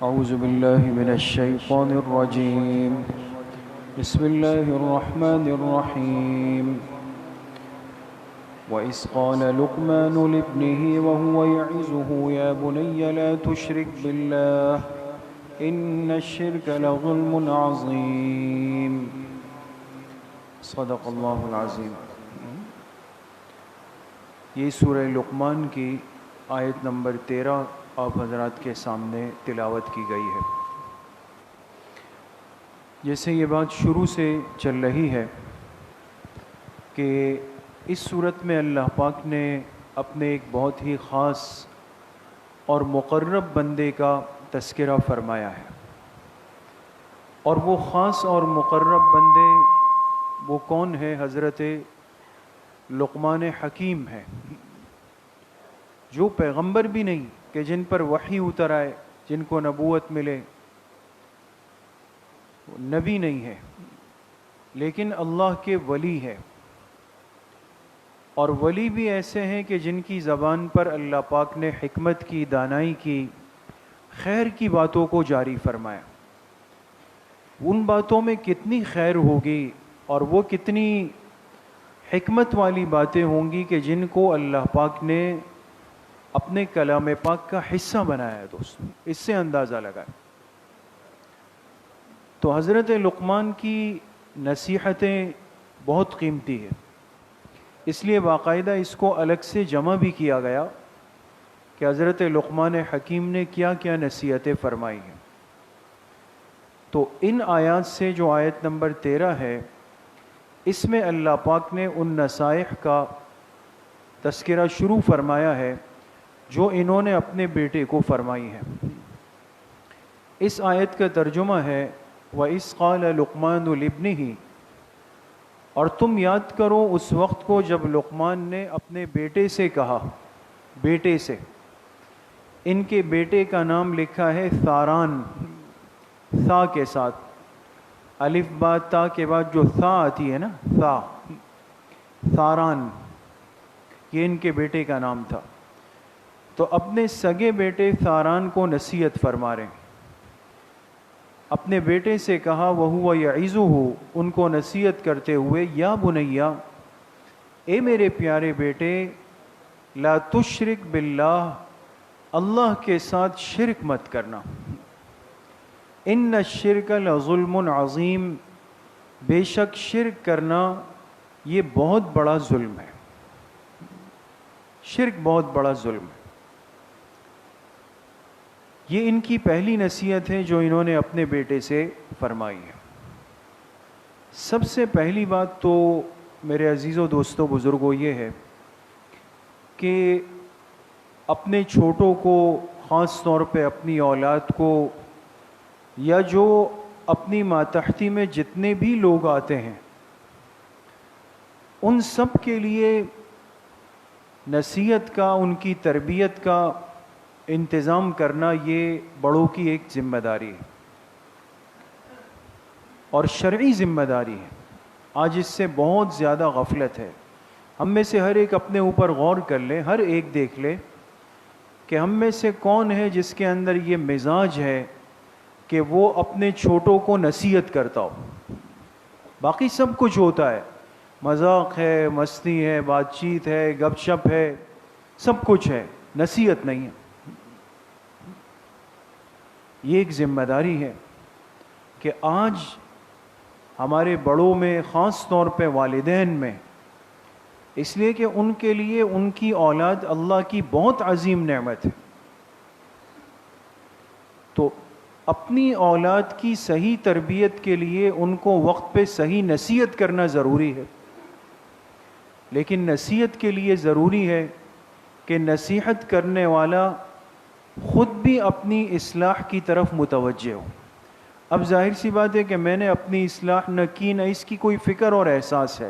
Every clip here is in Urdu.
أعوذ بالله من الشيطان الرجيم. بسم الله الرحمن الرحيم. وإذ قال لقمان لابنه وهو يعظه يا بني لا تشرك بالله إن الشرك لظلم عظيم. صدق اللہ العظیم. یہ سورہ لقمان کی آیت نمبر 13 آپ حضرات کے سامنے تلاوت کی گئی ہے. جیسے یہ بات شروع سے چل رہی ہے کہ اس صورت میں اللہ پاک نے اپنے ایک بہت ہی خاص اور مقرب بندے کا تذکرہ فرمایا ہے، اور وہ خاص اور مقرب بندے وہ کون ہے؟ حضرت لقمان حکیم ہے، جو پیغمبر بھی نہیں کہ جن پر وحی اتر آئے، جن کو نبوت ملے، نبی نہیں ہے، لیکن اللہ کے ولی ہے. اور ولی بھی ایسے ہیں کہ جن کی زبان پر اللہ پاک نے حکمت کی، دانائی کی، خیر کی باتوں کو جاری فرمایا. ان باتوں میں کتنی خیر ہوگی اور وہ کتنی حکمت والی باتیں ہوں گی کہ جن کو اللہ پاک نے اپنے کلام پاک کا حصہ بنایا ہے. دوست اس سے اندازہ لگائیں. تو حضرت لقمان کی نصیحتیں بہت قیمتی ہیں، اس لیے باقاعدہ اس کو الگ سے جمع بھی کیا گیا کہ حضرت لقمان حکیم نے کیا کیا نصیحتیں فرمائی ہیں. تو ان آیات سے جو آیت نمبر 13 ہے، اس میں اللہ پاک نے ان نصائح کا تذکرہ شروع فرمایا ہے جو انہوں نے اپنے بیٹے کو فرمائی ہے. اس آیت کا ترجمہ ہے وَإِذْ قَالَ لُقْمَانُ لِابْنِهِ، اور تم یاد کرو اس وقت کو جب لقمان نے اپنے بیٹے سے کہا. بیٹے سے، ان کے بیٹے کا نام لکھا ہے ثاران، ثا کے ساتھ، الف با تا کے بعد جو ثا آتی ہے نا، ثا، ثاران، یہ ان کے بیٹے کا نام تھا. تو اپنے سگے بیٹے ثاران کو نصیحت فرما رہے ہیں. اپنے بیٹے سے کہا وَهُوَ يَعِظُهُ، ان کو نصیحت کرتے ہوئے، یا بنیا، اے میرے پیارے بیٹے، لا تشرک باللہ، اللہ کے ساتھ شرک مت کرنا. ان الشرک لظلم عظیم، بے شک شرک کرنا یہ بہت بڑا ظلم ہے. شرک بہت بڑا ظلم ہے. یہ ان کی پہلی نصیحت ہے جو انہوں نے اپنے بیٹے سے فرمائی ہے. سب سے پہلی بات تو میرے عزیزوں، دوستوں، بزرگوں، یہ ہے کہ اپنے چھوٹوں کو، خاص طور پہ اپنی اولاد کو، یا جو اپنی ماتحتی میں جتنے بھی لوگ آتے ہیں، ان سب کے لیے نصیحت کا، ان کی تربیت کا انتظام کرنا یہ بڑوں کی ایک ذمہ داری ہے، اور شرعی ذمہ داری ہے. آج اس سے بہت زیادہ غفلت ہے. ہم میں سے ہر ایک اپنے اوپر غور کر لے، ہر ایک دیکھ لے کہ ہم میں سے کون ہے جس کے اندر یہ مزاج ہے کہ وہ اپنے چھوٹوں کو نصیحت کرتا ہو. باقی سب کچھ ہوتا ہے، مذاق ہے، مستی ہے، بات چیت ہے، گپ شپ ہے، سب کچھ ہے، نصیحت نہیں ہے. یہ ایک ذمہ داری ہے کہ آج ہمارے بڑوں میں، خاص طور پہ والدین میں، اس لیے کہ ان کے لیے ان کی اولاد اللہ کی بہت عظیم نعمت ہے. تو اپنی اولاد کی صحیح تربیت کے لیے ان کو وقت پہ صحیح نصیحت کرنا ضروری ہے. لیکن نصیحت کے لیے ضروری ہے کہ نصیحت کرنے والا خود بھی اپنی اصلاح کی طرف متوجہ ہو. اب ظاہر سی بات ہے کہ میں نے اپنی اصلاح نہ کی، نہ اس کی کوئی فکر اور احساس ہے،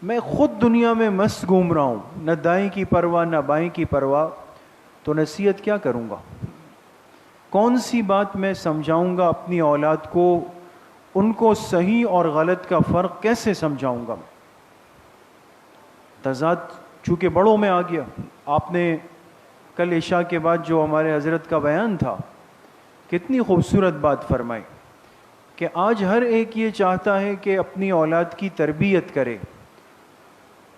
میں خود دنیا میں مست گھوم رہا ہوں، نہ دائیں کی پرواہ نہ بائیں کی پرواہ، تو نصیحت کیا کروں گا؟ کون سی بات میں سمجھاؤں گا اپنی اولاد کو؟ ان کو صحیح اور غلط کا فرق کیسے سمجھاؤں گا؟ تضاد چونکہ بڑوں میں آ گیا. آپ نے کل عشاء کے بعد جو ہمارے حضرت کا بیان تھا کتنی خوبصورت بات فرمائی کہ آج ہر ایک یہ چاہتا ہے کہ اپنی اولاد کی تربیت کرے،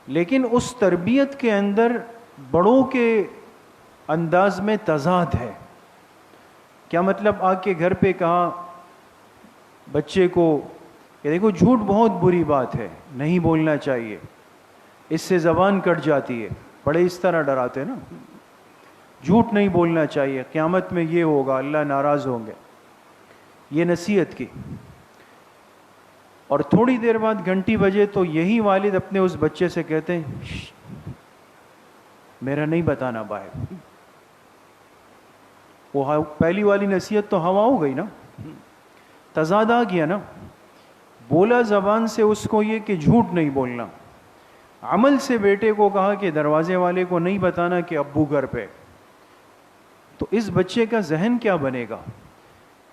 لیکن اس تربیت کے اندر بڑوں کے انداز میں تضاد ہے۔ کیا مطلب؟ آ کے گھر پہ کہا بچے کو کہ دیکھو جھوٹ بہت بری بات ہے، نہیں بولنا چاہیے، اس سے زبان کٹ جاتی ہے۔ بڑے اس طرح ڈراتے ہیں نا، جھوٹ نہیں بولنا چاہیے، قیامت میں یہ ہوگا، اللہ ناراض ہوں گے، یہ نصیحت کی۔ اور تھوڑی دیر بعد گھنٹی بجے تو یہی والد اپنے اس بچے سے کہتے ہیں میرا نہیں بتانا باہر۔ وہ پہلی والی نصیحت تو ہوا ہو گئی نا، تضاد آ گیا نا۔ بولا زبان سے اس کو یہ کہ جھوٹ نہیں بولنا، عمل سے بیٹے کو کہا کہ دروازے والے کو نہیں بتانا کہ ابو گھر پہ۔ تو اس بچے کا ذہن کیا بنے گا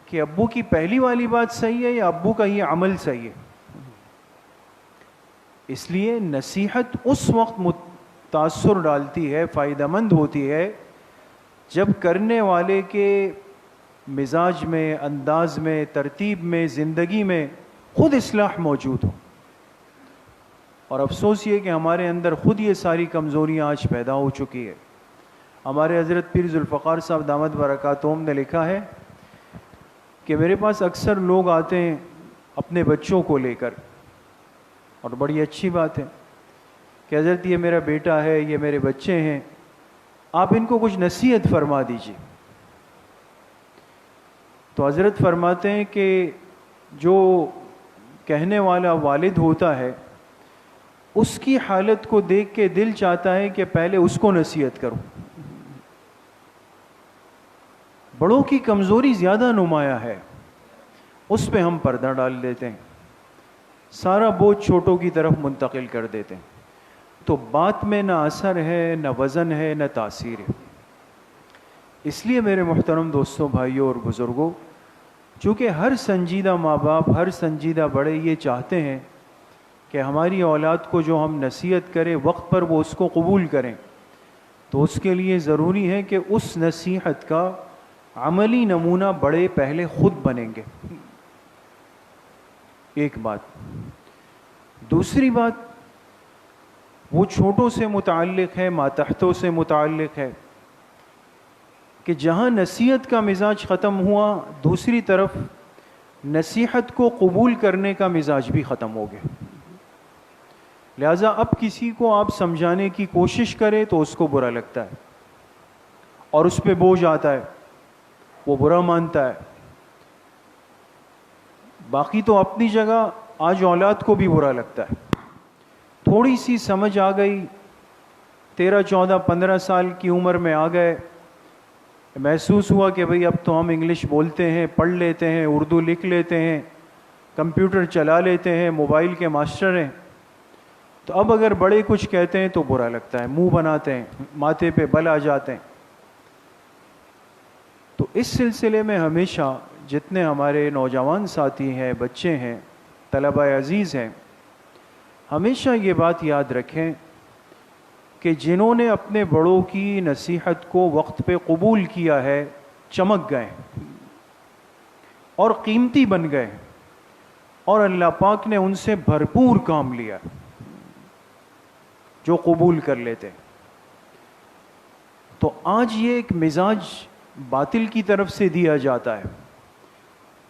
کہ ابو کی پہلی والی بات صحیح ہے یا ابو کا یہ عمل صحیح ہے؟ اس لیے نصیحت اس وقت تاثر ڈالتی ہے، فائدہ مند ہوتی ہے، جب کرنے والے کے مزاج میں، انداز میں، ترتیب میں، زندگی میں خود اصلاح موجود ہو۔ اور افسوس یہ کہ ہمارے اندر خود یہ ساری کمزوریاں آج پیدا ہو چکی ہے۔ ہمارے حضرت پیر ذوالفقار صاحب دامت برکاتہم نے لکھا ہے کہ میرے پاس اکثر لوگ آتے ہیں اپنے بچوں کو لے کر، اور بڑی اچھی بات ہے کہ حضرت یہ میرا بیٹا ہے، یہ میرے بچے ہیں، آپ ان کو کچھ نصیحت فرما دیجیے۔ تو حضرت فرماتے ہیں کہ جو کہنے والا والد ہوتا ہے اس کی حالت کو دیکھ کے دل چاہتا ہے کہ پہلے اس کو نصیحت کروں۔ بڑوں کی کمزوری زیادہ نمایاں ہے، اس پہ ہم پردہ ڈال دیتے ہیں، سارا بوجھ چھوٹوں کی طرف منتقل کر دیتے ہیں، تو بات میں نہ اثر ہے، نہ وزن ہے، نہ تاثیر ہے۔ اس لیے میرے محترم دوستوں، بھائیوں اور بزرگوں، چونکہ ہر سنجیدہ ماں باپ، ہر سنجیدہ بڑے یہ چاہتے ہیں کہ ہماری اولاد کو جو ہم نصیحت کریں وقت پر وہ اس کو قبول کریں، تو اس کے لیے ضروری ہے کہ اس نصیحت کا عملی نمونہ بڑے پہلے خود بنیں گے۔ ایک بات۔ دوسری بات، وہ چھوٹوں سے متعلق ہے، ماتحتوں سے متعلق ہے کہ جہاں نصیحت کا مزاج ختم ہوا، دوسری طرف نصیحت کو قبول کرنے کا مزاج بھی ختم ہو گیا۔ لہٰذا اب کسی کو آپ سمجھانے کی کوشش کریں تو اس کو برا لگتا ہے اور اس پہ بوجھ آتا ہے، وہ برا مانتا ہے۔ باقی تو اپنی جگہ آج اولاد کو بھی برا لگتا ہے۔ تھوڑی سی سمجھ آ گئی، 13، 14، 15 سال کی عمر میں آ گئے، محسوس ہوا کہ بھئی اب تو ہم انگلش بولتے ہیں، پڑھ لیتے ہیں، اردو لکھ لیتے ہیں، کمپیوٹر چلا لیتے ہیں، موبائل کے ماسٹر ہیں، تو اب اگر بڑے کچھ کہتے ہیں تو برا لگتا ہے، منہ بناتے ہیں، ماتھے پہ بل آ جاتے ہیں۔ تو اس سلسلے میں ہمیشہ جتنے ہمارے نوجوان ساتھی ہیں، بچے ہیں، طلبہ عزیز ہیں، ہمیشہ یہ بات یاد رکھیں کہ جنہوں نے اپنے بڑوں کی نصیحت کو وقت پہ قبول کیا ہے، چمک گئے اور قیمتی بن گئے، اور اللہ پاک نے ان سے بھرپور کام لیا جو قبول کر لیتے۔ تو آج یہ ایک مزاج باطل کی طرف سے دیا جاتا ہے۔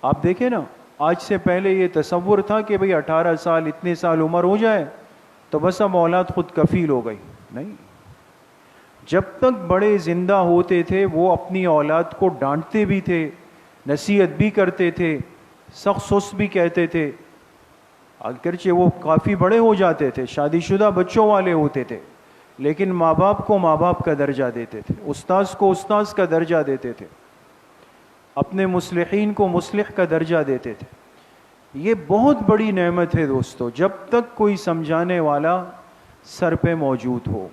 آپ دیکھیں نا، آج سے پہلے یہ تصور تھا کہ بھئی 18 سال، اتنے سال عمر ہو جائے تو بس اب اولاد خود کفیل ہو گئی۔ نہیں، جب تک بڑے زندہ ہوتے تھے وہ اپنی اولاد کو ڈانٹتے بھی تھے، نصیحت بھی کرتے تھے، سخت سست بھی کہتے تھے، اگرچہ وہ کافی بڑے ہو جاتے تھے، شادی شدہ بچوں والے ہوتے تھے، لیکن ماں باپ کو ماں باپ کا درجہ دیتے تھے، استاذ کو استاذ کا درجہ دیتے تھے، اپنے مصلحین کو مصلح کا درجہ دیتے تھے۔ یہ بہت بڑی نعمت ہے دوستو، جب تک کوئی سمجھانے والا سر پہ موجود ہو۔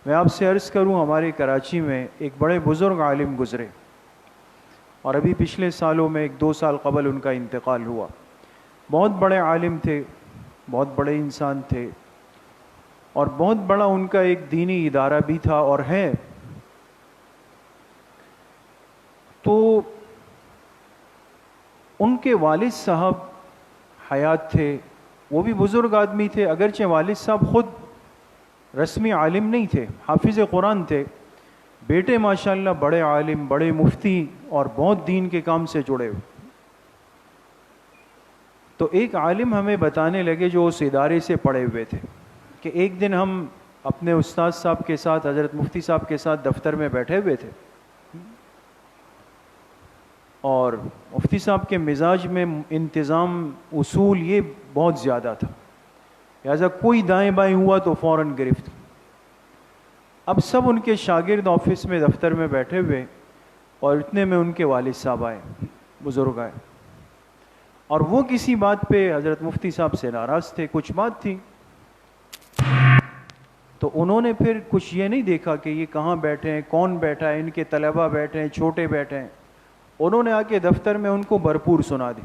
میں آپ سے عرض کروں، ہمارے کراچی میں ایک بڑے بزرگ عالم گزرے، اور ابھی پچھلے سالوں میں 1-2 سال قبل ان کا انتقال ہوا۔ بہت بڑے عالم تھے، بہت بڑے انسان تھے، اور بہت بڑا ان کا ایک دینی ادارہ بھی تھا اور ہے۔ تو ان کے والد صاحب حیات تھے، وہ بھی بزرگ آدمی تھے، اگرچہ والد صاحب خود رسمی عالم نہیں تھے، حافظ قرآن تھے، بیٹے ماشاءاللہ بڑے عالم، بڑے مفتی اور بہت دین کے کام سے جڑے ہوئے۔ تو ایک عالم ہمیں بتانے لگے جو اس ادارے سے پڑھے ہوئے تھے کہ ایک دن ہم اپنے استاد صاحب کے ساتھ، حضرت مفتی صاحب کے ساتھ دفتر میں بیٹھے ہوئے تھے، اور مفتی صاحب کے مزاج میں انتظام، اصول یہ بہت زیادہ تھا، لہٰذا کوئی دائیں بائیں ہوا تو فوراً گرفت۔ اب سب ان کے شاگرد آفس میں دفتر میں بیٹھے ہوئے، اور اتنے میں ان کے والد صاحب آئے، بزرگ آئے، اور وہ کسی بات پہ حضرت مفتی صاحب سے ناراض تھے، کچھ بات تھی۔ تو انہوں نے پھر کچھ یہ نہیں دیکھا کہ یہ کہاں بیٹھے ہیں، کون بیٹھا ہے، ان کے طلبہ بیٹھے ہیں، چھوٹے بیٹھے ہیں، انہوں نے آ کے دفتر میں ان کو بھرپور سنا دی،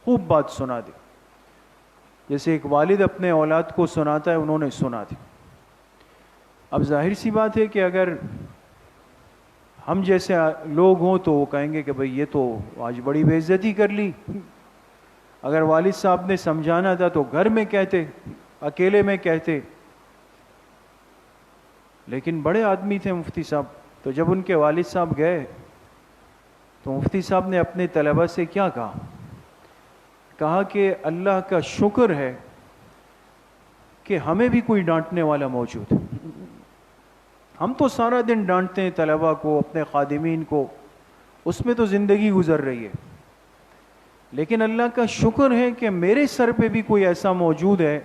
خوب بات سنا دی، جیسے ایک والد اپنے اولاد کو سناتا ہے، انہوں نے سنا دی۔ اب ظاہر سی بات ہے کہ اگر ہم جیسے لوگ ہوں تو وہ کہیں گے کہ بھئی یہ تو آج بڑی بے عزتی کر لی، اگر والد صاحب نے سمجھانا تھا تو گھر میں کہتے، اکیلے میں کہتے۔ لیکن بڑے آدمی تھے مفتی صاحب، تو جب ان کے والد صاحب گئے تو مفتی صاحب نے اپنے طلبہ سے کیا کہا کہ اللہ کا شکر ہے کہ ہمیں بھی کوئی ڈانٹنے والا موجود ہے، ہم تو سارا دن ڈانٹتے ہیں طلبہ کو، اپنے خادمین کو، اس میں تو زندگی گزر رہی ہے، لیکن اللہ کا شکر ہے کہ میرے سر پہ بھی کوئی ایسا موجود ہے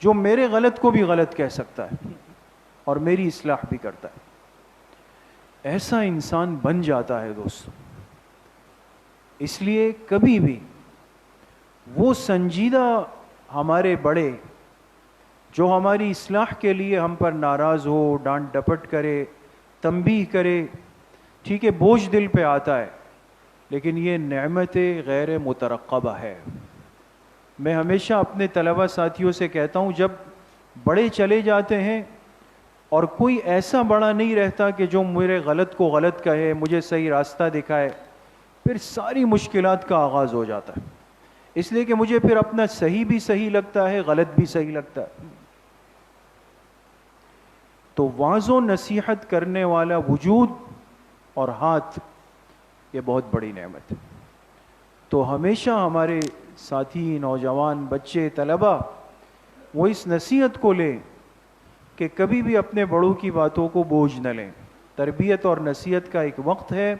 جو میرے غلط کو بھی غلط کہہ سکتا ہے اور میری اصلاح بھی کرتا ہے۔ ایسا انسان بن جاتا ہے دوستو۔ اس لیے کبھی بھی وہ سنجیدہ ہمارے بڑے جو ہماری اصلاح کے لیے ہم پر ناراض ہو، ڈانٹ ڈپٹ کرے، تنبیہ کرے، ٹھیک ہے بوجھ دل پہ آتا ہے، لیکن یہ نعمت غیر مترقبہ ہے۔ میں ہمیشہ اپنے طلبہ ساتھیوں سے کہتا ہوں، جب بڑے چلے جاتے ہیں اور کوئی ایسا بڑا نہیں رہتا کہ جو میرے غلط کو غلط کہے، مجھے صحیح راستہ دکھائے، پھر ساری مشکلات کا آغاز ہو جاتا ہے، اس لیے کہ مجھے پھر اپنا صحیح بھی صحیح لگتا ہے، غلط بھی صحیح لگتا ہے۔ تو واعظ و نصیحت کرنے والا وجود اور ہاتھ، یہ بہت بڑی نعمت ہے۔ تو ہمیشہ ہمارے ساتھی، نوجوان، بچے، طلبہ وہ اس نصیحت کو لیں کہ کبھی بھی اپنے بڑوں کی باتوں کو بوجھ نہ لیں۔ تربیت اور نصیحت کا ایک وقت ہے،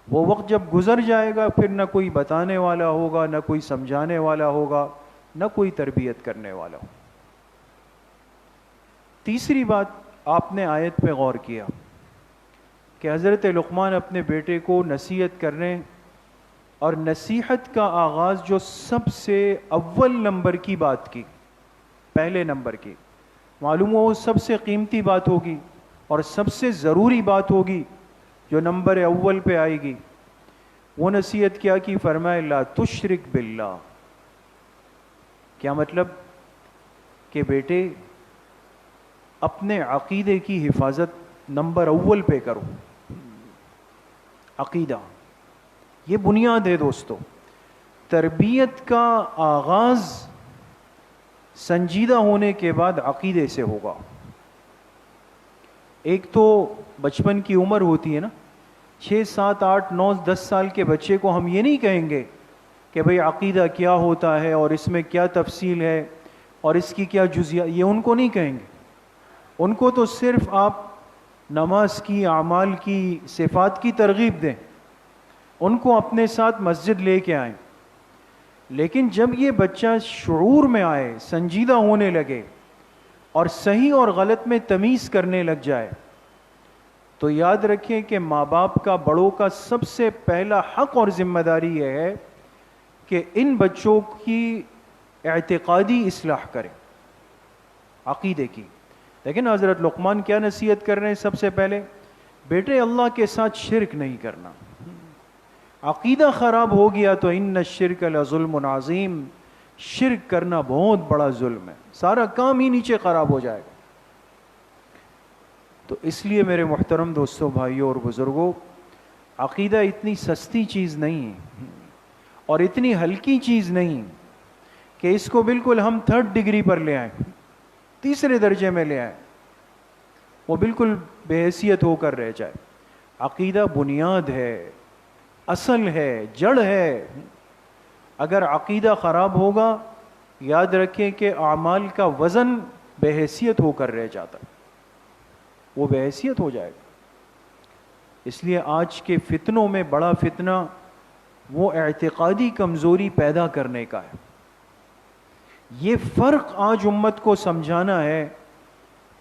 وہ وقت جب گزر جائے گا پھر نہ کوئی بتانے والا ہوگا، نہ کوئی سمجھانے والا ہوگا، نہ کوئی تربیت کرنے والا ہو۔ تیسری بات، آپ نے آیت پہ غور کیا کہ حضرت لقمان اپنے بیٹے کو نصیحت کرنے، اور نصیحت کا آغاز جو سب سے اول نمبر کی بات کی، پہلے نمبر کی، معلوم ہو سب سے قیمتی بات ہوگی اور سب سے ضروری بات ہوگی جو نمبر اول پہ آئے گی، وہ نصیحت کیا کی؟ فرمائے لا تشرک باللہ۔ کیا مطلب؟ کہ بیٹے اپنے عقیدے کی حفاظت نمبر اول پہ کرو۔ عقیدہ یہ بنیاد ہے دوستو۔ تربیت کا آغاز سنجیدہ ہونے کے بعد عقیدے سے ہوگا۔ ایک تو بچپن کی عمر ہوتی ہے نا، 6 7 8 9 10 سال کے بچے کو ہم یہ نہیں کہیں گے کہ بھئی عقیدہ کیا ہوتا ہے اور اس میں کیا تفصیل ہے اور اس کی کیا جزیات، یہ ان کو نہیں کہیں گے۔ ان کو تو صرف آپ نماز کی، اعمال کی، صفات کی ترغیب دیں، ان کو اپنے ساتھ مسجد لے کے آئیں۔ لیکن جب یہ بچہ شعور میں آئے، سنجیدہ ہونے لگے اور صحیح اور غلط میں تمیز کرنے لگ جائے، تو یاد رکھیں کہ ماں باپ کا، بڑوں کا سب سے پہلا حق اور ذمہ داری یہ ہے کہ ان بچوں کی اعتقادی اصلاح کریں، عقیدے کی۔ لیکن حضرت لقمان کیا نصیحت کر رہے ہیں؟ سب سے پہلے بیٹے اللہ کے ساتھ شرک نہیں کرنا۔ عقیدہ خراب ہو گیا تو ان الشرک لظلم عظیم، شرک کرنا بہت بڑا ظلم ہے، سارا کام ہی نیچے خراب ہو جائے گا۔ تو اس لیے میرے محترم دوستوں، بھائیوں اور بزرگوں، عقیدہ اتنی سستی چیز نہیں ہے۔ اور اتنی ہلکی چیز نہیں کہ اس کو بالکل ہم 3rd ڈگری پر لے آئیں، تیسرے درجے میں لے آئیں، وہ بالکل بے حیثیت ہو کر رہ جائے۔ عقیدہ بنیاد ہے، اصل ہے، جڑ ہے۔ اگر عقیدہ خراب ہوگا، یاد رکھیں کہ اعمال کا وزن بے حیثیت ہو کر رہ جاتا، وہ بے حیثیت ہو جائے گا۔ اس لیے آج کے فتنوں میں بڑا فتنہ وہ اعتقادی کمزوری پیدا کرنے کا ہے۔ یہ فرق آج امت کو سمجھانا ہے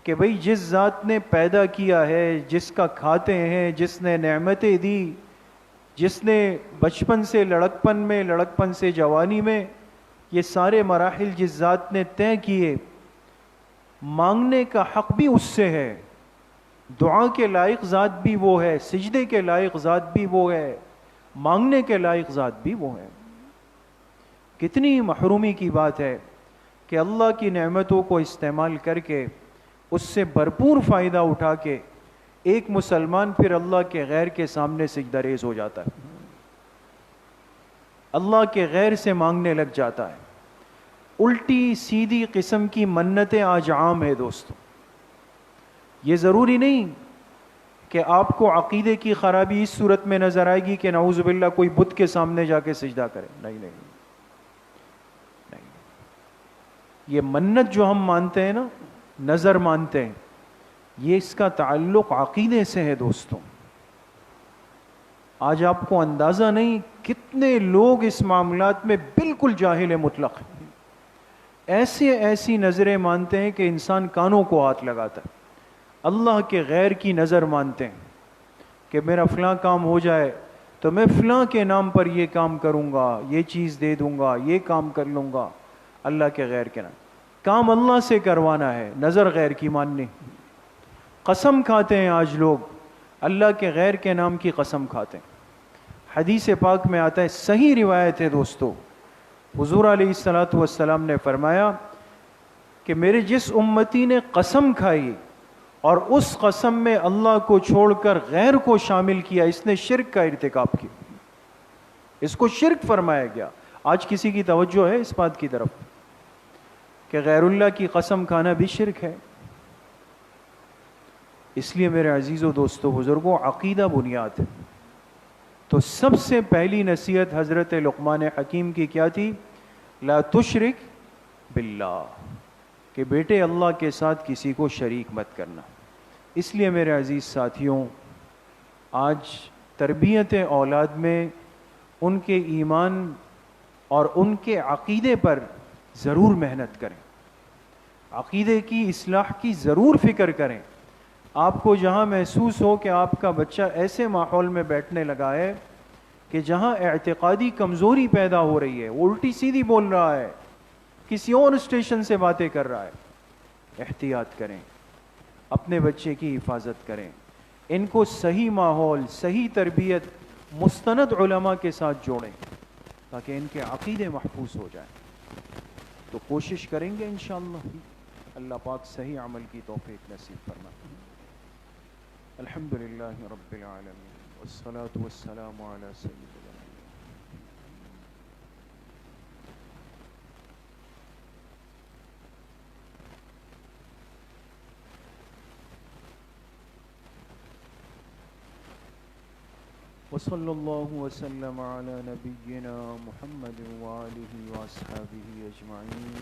کہ بھئی جس ذات نے پیدا کیا ہے، جس کا کھاتے ہیں، جس نے نعمتیں دی، جس نے بچپن سے لڑکپن میں، لڑکپن سے جوانی میں یہ سارے مراحل جس ذات نے طے کیے، مانگنے کا حق بھی اس سے ہے، دعا کے لائق ذات بھی وہ ہے، سجدے کے لائق ذات بھی وہ ہے، مانگنے کے لائق ذات بھی وہ ہے۔ کتنی محرومی کی بات ہے کہ اللہ کی نعمتوں کو استعمال کر کے اس سے بھرپور فائدہ اٹھا کے ایک مسلمان پھر اللہ کے غیر کے سامنے سجدہ ریز ہو جاتا ہے، اللہ کے غیر سے مانگنے لگ جاتا ہے۔ الٹی سیدھی قسم کی منتیں آج عام ہے دوستو۔ یہ ضروری نہیں کہ آپ کو عقیدے کی خرابی اس صورت میں نظر آئے گی کہ نعوذ باللہ کوئی بت کے سامنے جا کے سجدہ کرے، نہیں نہیں نہیں۔ یہ منت جو ہم مانتے ہیں نا، نظر مانتے ہیں، یہ اس کا تعلق عقیدے سے ہے دوستوں۔ آج آپ کو اندازہ نہیں کتنے لوگ اس معاملات میں بالکل جاہل مطلق ہیں، ایسی نظریں مانتے ہیں کہ انسان کانوں کو ہاتھ لگاتا ہے، اللہ کے غیر کی نظر مانتے ہیں کہ میرا فلاں کام ہو جائے تو میں فلاں کے نام پر یہ کام کروں گا، یہ چیز دے دوں گا، یہ کام کر لوں گا، اللہ کے غیر کے نام۔ کام اللہ سے کروانا ہے، نظر غیر کی ماننی۔ قسم کھاتے ہیں آج لوگ، اللہ کے غیر کے نام کی قسم کھاتے ہیں۔ حدیث پاک میں آتا ہے، صحیح روایت ہے دوستو، حضور علیہ الصلوۃ والسلام نے فرمایا کہ میرے جس امتی نے قسم کھائی اور اس قسم میں اللہ کو چھوڑ کر غیر کو شامل کیا، اس نے شرک کا ارتکاب کیا، اس کو شرک فرمایا گیا۔ آج کسی کی توجہ ہے اس بات کی طرف کہ غیر اللہ کی قسم کھانا بھی شرک ہے؟ اس لیے میرے عزیزو دوستو بزرگوں، عقیدہ بنیاد ہے۔ تو سب سے پہلی نصیحت حضرت لقمان حکیم کی کیا تھی؟ لا تشرک باللہ، کہ بیٹے اللہ کے ساتھ کسی کو شریک مت کرنا۔ اس لیے میرے عزیز ساتھیوں، آج تربیت اولاد میں ان کے ایمان اور ان کے عقیدے پر ضرور محنت کریں، عقیدے کی اصلاح کی ضرور فکر کریں۔ آپ کو جہاں محسوس ہو کہ آپ کا بچہ ایسے ماحول میں بیٹھنے لگا ہے کہ جہاں اعتقادی کمزوری پیدا ہو رہی ہے، وہ الٹی سیدھی بول رہا ہے، کسی اور اسٹیشن سے باتیں کر رہا ہے، احتیاط کریں، اپنے بچے کی حفاظت کریں، ان کو صحیح ماحول، صحیح تربیت، مستند علماء کے ساتھ جوڑیں تاکہ ان کے عقیدے محفوظ ہو جائیں۔ تو کوشش کریں گے انشاءاللہ، اللہ پاک صحیح عمل کی توفیق نصیب فرمائے۔ الحمدللہ رب العالمین والصلاة والسلام علی سید وصلی اللہ وسلم علی نبینا محمد وآلہ واصحابہ اجمعین۔